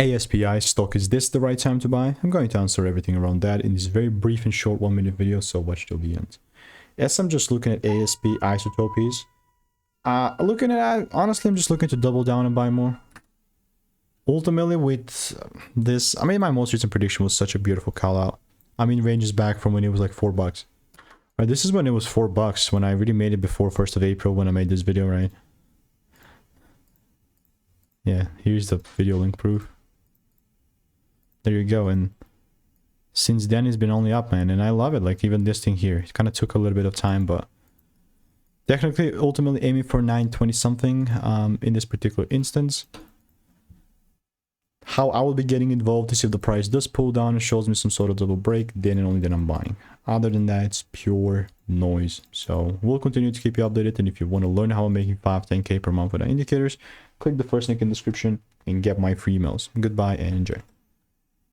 ASPI stock, is this the right time to buy? I'm going to answer everything around that in this very brief and short 1-minute video, so watch till the end. As I'm just looking at ASP Isotopes, honestly, I'm just looking to double down and buy more. Ultimately, with this, I mean, my most recent prediction was such a beautiful call out. I mean, ranges back from when it was like $4. Right, this is when it was $4, when I really made it before 1st of April when I made this video, right? Yeah, here's the video link proof. There you go, and since then it's been only up, man, and I love it. Like, even this thing here, it kind of took a little bit of time, but technically, ultimately aiming for 920 something in this particular instance. How I will be getting involved is if the price does pull down and shows me some sort of double break, then and only then I'm buying. Other than that, it's pure noise. So we'll continue to keep you updated, and if you want to learn how I'm making 5-10k per month with our indicators, click the first link in the description and get my free emails. Goodbye and enjoy.